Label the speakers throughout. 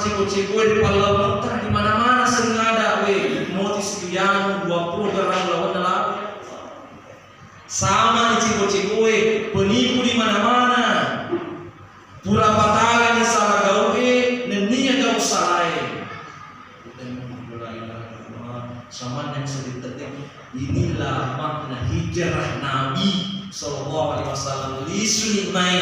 Speaker 1: ciko-ciko di Palau di mana-mana sering ada motis yang 20 orang lawan dalam sama di ciko-ciko penipu di mana-mana pura patalan di salah gawe nenia gawe salah dan sama yang sedikit inilah makna hijrah Nabi Sallallahu Alaihi Wasallam lisunimai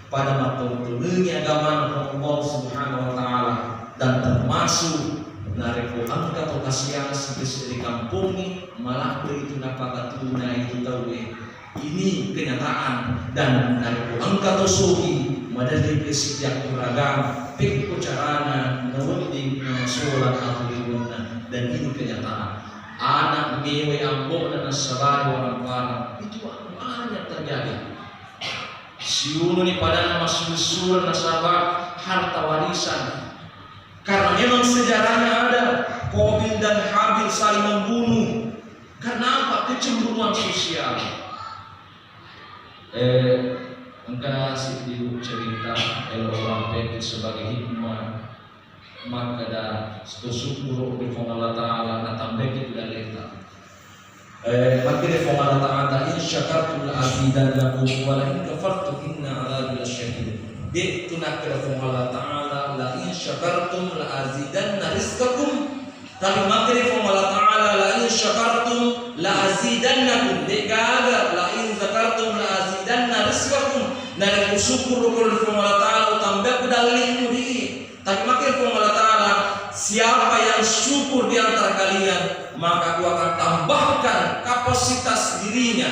Speaker 1: pada matulunnya agama Allah Subhanahu Wa Taala dan termasuk narepo angka atau kasihan di kampung malah itu napaka tuna itu tahu ini kenyataan dan narepo angka atau suhi madari setiap beragam pikir carana nawadi sholat atau ibadah dan ini kenyataan anak mewe ambok dan nasabari orang barat itu banyak terjadi siunu ni pada nama susul nasabah harta warisan karena memang sejarahnya ada Qabil dan Habil saling membunuh karena apa? Kecemburuan sosial. Engkau si ibu cerita orang pikir sebagai hikmah maka dah syukur di Allah Taala datang bagi tidak letak. Maka di Allah Taala in syakartum la azidannakum wa la in kafartum inna adzabi lasyadid. Di tunak di Allah Taala la in syakartum la azidanna rizqakum. Tapi maka di Allah Taala la in syakartum la azidannakum. Di gaga la in zakartum la azidanna rizqakum. Dari syukur kepada Allah Taala tambah dalil di. Tapi maka di Allah Taala siapa yang syukur di antara kalian maka aku akan tambahkan kapasitas dirinya.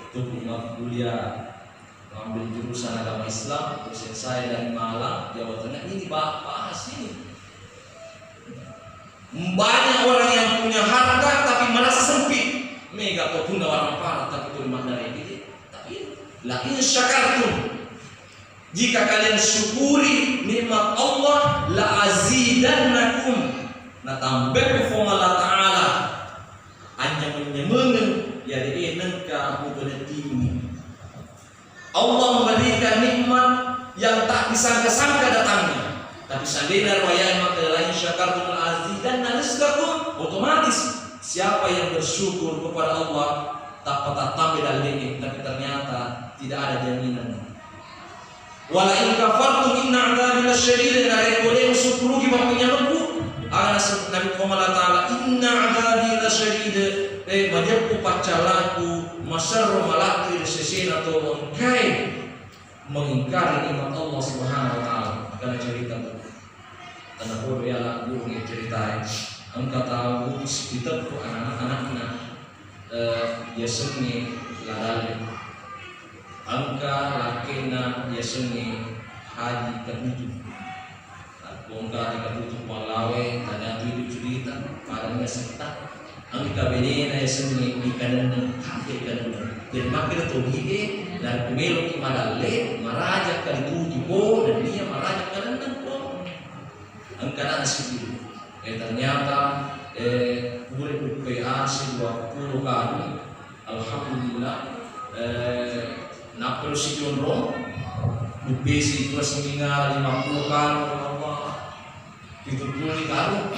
Speaker 1: Untuk kuliah ambil jurusan agama Islam, dosen saya dari Malang, Jawa Tengah ini bahas ini. Banyak orang yang punya harta tapi merasa sempit. Mega kau punya orang parah tapi itu dari ini. Tapi lain syakartum. Jika kalian syukuri nikmat Allah la azidannakum. Nah tambah kufung Allah Ta'ala hanya menyemengen ya dia nengka bukan tinggi Allah memberikan nikmat yang tak disangka-sangka datangnya tapi seandainya wayang maka lain syakartum azidanna rizqakum otomatis siapa yang bersyukur kepada Allah tak patah tambah dari ini tapi ternyata tidak ada jaminan wala in kafartum inna adzabi lasyadid dan boleh syukur kita punya lembu Ana Nabi Muhammad Taala inna adabi lasyadid majapku pacalaku masarru malaki sesina to mengkai mengingkari nikmat Allah Subhanahu wa taala karena cerita karena bodoh ya lah guru yang ceritain engkau tahu kita tuh anak-anaknya ya seni ladale angka lakina ya seni haji ketujuh bongkar jika tutup malawe tanya tujuh cerita padanya sekitar angka benina seni ikan dan kafe ikan dan makin tuh hige dan kumelo kimadalle maraja kali tujuh bo dan dia maraja kali bo angka nasi ternyata boleh PAC 20 kali alhamdulillah napol si Jonro besi dua seminggu 50 kali itu pun kalau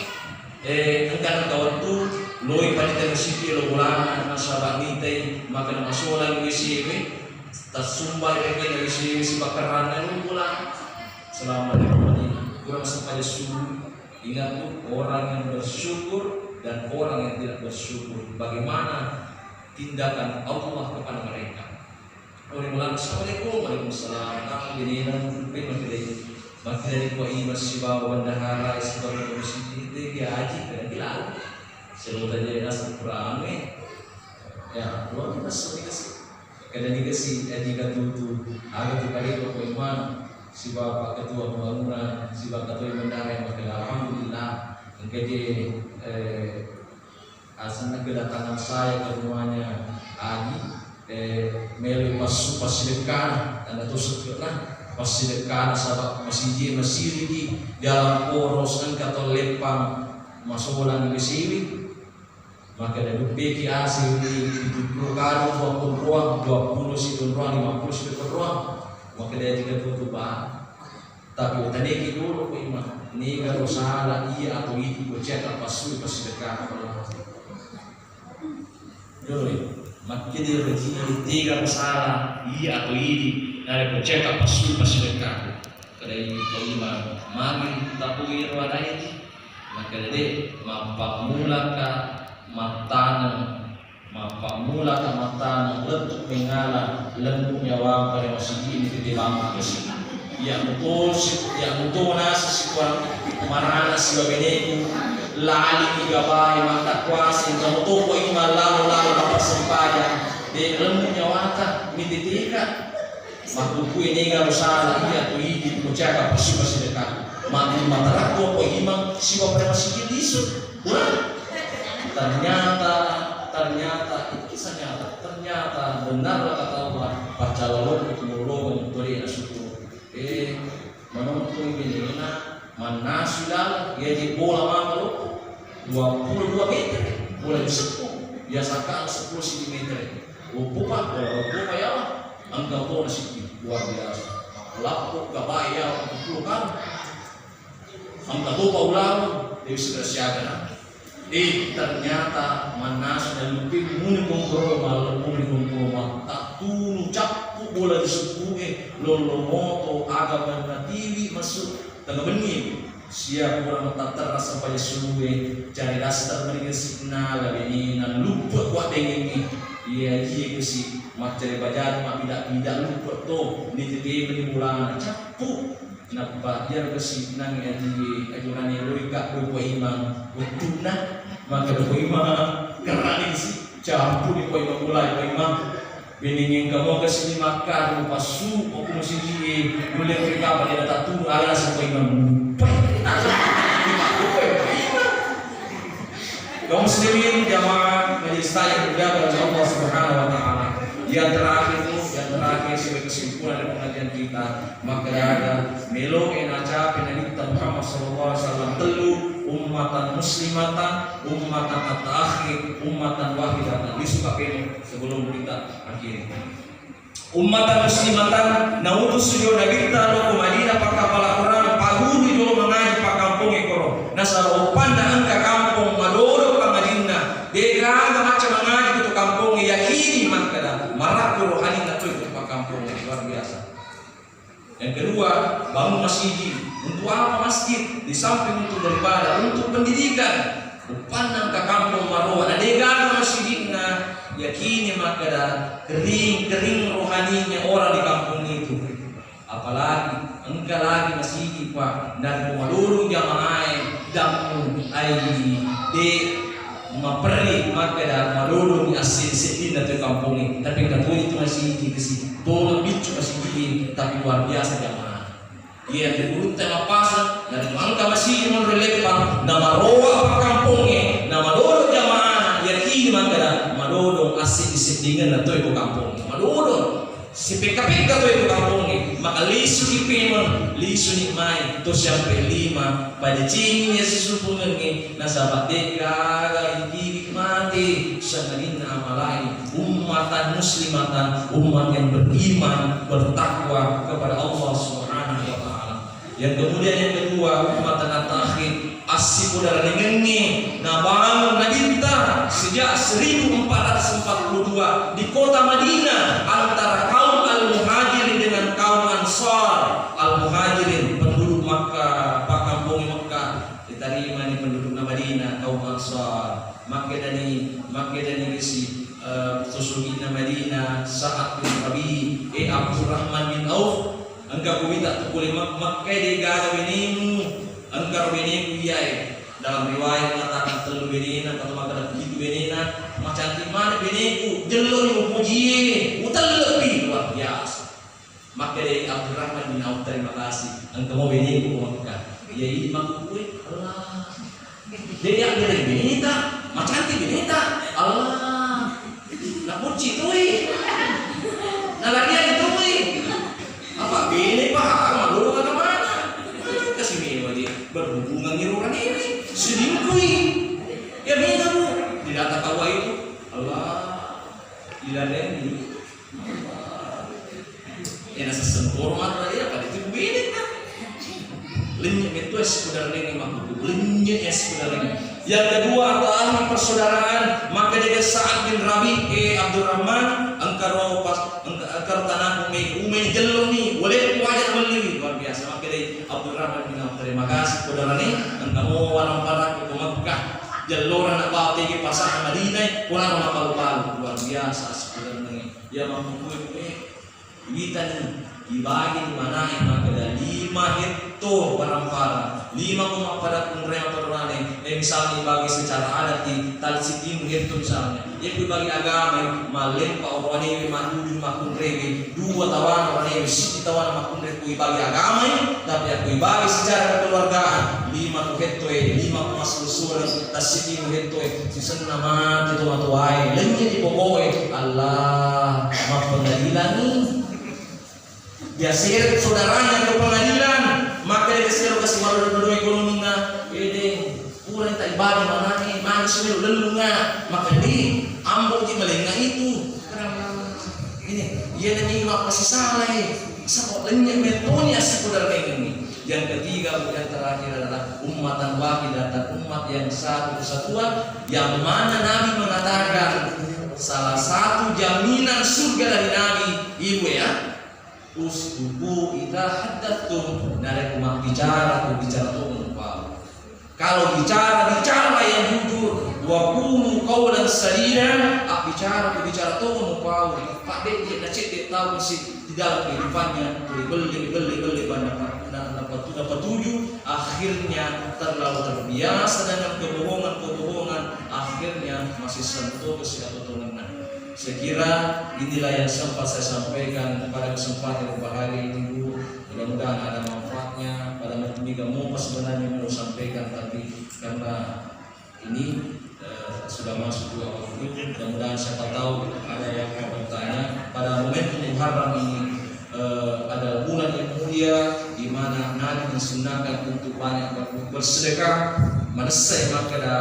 Speaker 1: engkau kawan tu loi pada tersipi lo bulan masalah nite makan masolan wisi tak sumbai dengan wisi bakaran lo bulan selama di Madinah kurang sampai subuh ingat tu orang yang bersyukur dan orang yang tidak bersyukur bagaimana tindakan Allah kepada mereka. Assalamualaikum warahmatullahi wabarakatuh. Maka dari kau imas siwa wandahara isbal musiti itu haji kan bilang seluruh jadi nasab Quran ya luar biasa dikasih kadang dikasih jika tutu agak dikali kau iman si bapak ketua pembangunan si bapak ketua bendara yang pakai alhamdulillah engkau asal kedatangan saya ke rumahnya haji melu pasidekkan dan itu setelah pasidekkan sahabat masjid di dalam poros engkau lepang masukan besiwi maka dari beki asing di 70 kali 20 ruang 20 situ ruang 50 situ ruang maka dari 30 bah Tapi tadi dulu ko ima nega rosala iya atau itu ko cek pasu pasidekah Allah. Dulu makin dia rezeki tiga rosala iya atau ini dari ko cek pasu pasidekah. Kadai ko ima mami tapu irwadai maka dede mapamulaka matana letuk mengala lembutnya wang pada masjid ini di lama kesini yang betul nasi situan marana siwa beneku lali igabai mata kuasi kamu tuh kok iman lalu dapat sembahyang di lembutnya wata mititika makhluk ini nggak usah iya tuh ini menjaga pasti dekat mati mata kok iman siwa pada masjid isu ternyata itu kisah nyata. Ternyata benar kata Allah baca lalu ketemu dari asyukur. Menonton binina mana sudah dia di bola malu 22 meter bola disepung biasakan 10 cm. Bupa ya angka bola sedikit luar biasa. Lapuk gabaya 10 kan. Angka bupa ulang dia sudah siaga. Ternyata mana sudah lebih muni kongkoma tak tunu capu bola disepuluh lolo moto agama natiwi masuk tengah benih siap kurang tak terasa pada suwe cari dasar mereka signal ini nan lupa kuat dengan iya kusi mak cari bajar mak tidak lupa tuh di titik menimbulkan capu kenapa dia besi nang yang di ajuran yang logika dua imam betuna maka dua imam kerana isi campur di dua imam mulai dua imam beningin kamu kesini makan pasu aku mesti di boleh mereka pada tak tunggu ala sampai imam kaum muslimin jamaah majelis yang berjaga oleh Allah Subhanahu Wa Taala yang terakhir sebagai kesimpulan dari pengajian kita maka ada melo enaca penelitian Muhammad sallallahu alaihi wasallam telu ummatan muslimatan ummatan taakhir ummatan wahidatan disuka peno sebelum kita akhiri ummatan muslimatan nautus sujo nabi ta lo Madinah pakapala orang paguri dulu mengaji pak kampung ekoro nasaro panda angka kampung madoro ka Madinah dega macam mengaji itu kampung yakini makada marak rohani na itu kampung luar biasa. Yang kedua, bangun masjid. Untuk apa masjid? Di samping untuk daripada untuk pendidikan. Pandang ke kampung Marwah. Ada negara masjidnya. Yakini maka kering rohaninya orang di kampung itu. Apalagi engkau lagi masjid pak dan pemadurung jamaah damu aidi de maperi maka dah madurung asin sedih dari kampung ini. Tapi kata itu masih di sini. Tolong bicu masih tapi luar biasa jamaah. Ia berurut tema pasang dan angka masih menrelevan nama roa kampungnya, nama dodo jamaah. Ia kini maka madodo asik disedingan atau itu kampung. Madodo si PKP atau itu kampungnya. Maka lisu kipenon, lisu nikmai. Terus sampai 5 pada cingnya sesupungannya. Nasabat deka ini mati sanadina amalai ummatan muslimatan umat yang beriman bertakwa kepada Allah Subhanahu wa taala. Yang kemudian yang kedua ummatan takhir asik udara dengannya nabangun nabinta sejak 1442 di kota Madinah antara kaum al-muhajirin dengan kaum ansar. Al-muhajirin penduduk Makkah pakampung Makkah diterima di penduduk Madinah kaum ansar. Maka dari si susunina Madinah Sa'ad bin Rabi Abdurrahman bin Auf engkau minta tukul Makkah di gara benimu engkau benimu iya dalam riwayat mengatakan telu benina atau maka begitu benina macam mana beniku jelur puji utal lebih luar biasa. Maka dari Abdurrahman bin Auf terima kasih engkau mau beniku Makkah ya ini makku Allah dia dari benita macam benita Allah nak puji tu nak lagi tu apa bini pak malu mana mana kasih mewah dia berhubungan dengan ini selingkuh ya bini kamu tidak tahu itu Allah diladeni ya nasa sempurna dia pada itu bini kan Lenyap itu saudara ini makhluk. Lenyap saudara ini. Yang kedua tali persaudaraan, maka dia Sa'ad bin Rabi Abdurrahman angkaro tanah umay jello ni boleh wajah beli luar biasa. Maka dia Abdurrahman bin terima kasih saudara ni kamu warang parak ke Mekah jalur anak bawah tinggi pasar Madinah pulang malu luar biasa saudara ni. Ya mampu kita ni dibagi di mana yang ada 5 hektar barang para 5 pada pengrema perulane misalnya dibagi secara adat di talsitim hektar misalnya yang dibagi agama malen pak orwane mandu makun rewe 2 tawan orwane siti tawan makun rewe dibagi agama tapi aku dibagi secara kekeluargaan 5 hektar 5 masuk talsitim hektar sisen nama itu matuai lenye di pokoknya Allah maaf pengadilan dia seret saudaranya ke pengadilan, maka dia seret kasih malu dulu ekonominya, ini pulang tak ibadah mana ni, mana sudah lelunga, maka di ambok di melengah itu, ini dia ni mak masih salah, sama lenyap metonya saudara ini. Yang ketiga yang terakhir adalah umatan wahidah dan umat yang satu kesatuan, yang mana Nabi mengatakan salah satu jaminan surga dari Nabi, ibu ya. Usbuku idza haddatstum dari umat bicara tuh lupa. Kalau bicara yang jujur. Wa qulu qawlan sadida, bicara tuh lupa. Pak dek dia cek tahu sih di dalam kehidupannya beli dapat tujuh akhirnya terlalu terbiasa dengan kebohongan akhirnya masih sentuh kesehatan. Saya kira inilah yang sempat saya sampaikan pada kesempatan hari ini Bu. Mudah-mudahan ada manfaatnya. Pada minggu mau sebenarnya mau sampaikan tapi karena ini sudah masuk 2 waktu, mudah-mudahan siapa tahu ada yang mau bertanya. Pada momentum Muharram ini ada bulan yang mulia di mana Nabi mensunahkan untuk banyak bersedekah. Manasai maka ada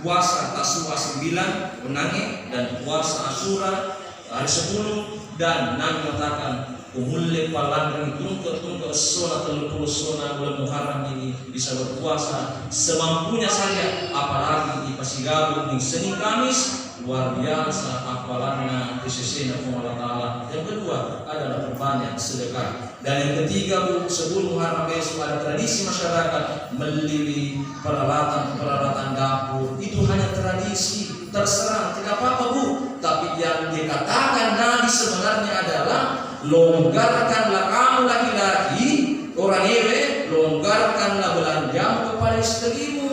Speaker 1: puasa Tasyrik 9 menangi dan puasa Asyura hari 10 dan Nabi mengatakan umulil palan tunggu sholat 30 bulan Muharram ini bisa berpuasa semampunya saja, apalagi di pasigabung di Senin Kamis luar biasa apalannya di sisi Allah Ta'ala. Yang kedua adalah berbanyak sedekah. Dan yang ketiga Bu, sebelum Muharram besok ada tradisi masyarakat melili peralatan dapur. Itu hanya tradisi, terserah, tidak apa-apa Bu. Tapi yang dikatakan Nabi sebenarnya adalah longgarkanlah kamu laki-laki, orang ewe, longgarkanlah belanjamu kepada istrimu.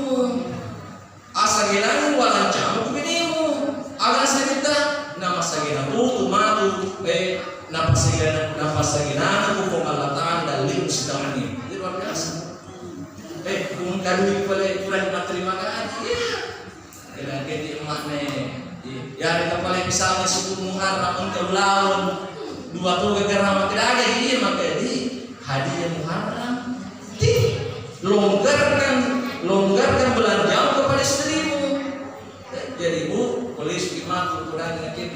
Speaker 1: Asagenanu walanjamu kubinimu. Agar kita nama sagena tu matu napasagenanu kung Allah dan limu sedang ini. Itu luar biasa. Kung kadui pala kurang terima kasih. Ya, keti emakne. Ya, kita pala misalnya 10 Muharram engkau lawan 2 tugas kerama tidak ada ini maka di hadiah Muharram. Longgarkan belanja kepada istrimu. Jadi Bu, polis imat ukuran yakin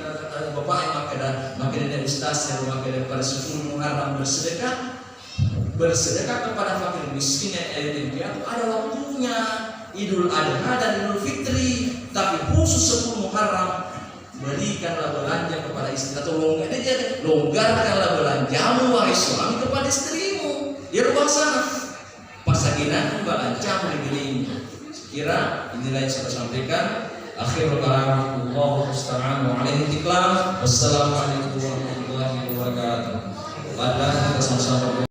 Speaker 1: bapak maka dari ustaz yang maka pada 10 Muharram bersedekah kepada fakir miskin yang yatim piatu ada waktunya. Idul Adha dan Idul Fitri, tapi khusus 10 Muharram berikanlah belanja kepada istri atau longgarkanlah belanjamu wahai suami kepada istrimu. Ya rumah sana pasaginan belanjamu dibeliin. Sekira inilah yang saya sampaikan. Akhirul kalam Allahu musta'an wa alaihi tiklam. Wassalamualaikum warahmatullahi wabarakatuh. Pada kita sama-sama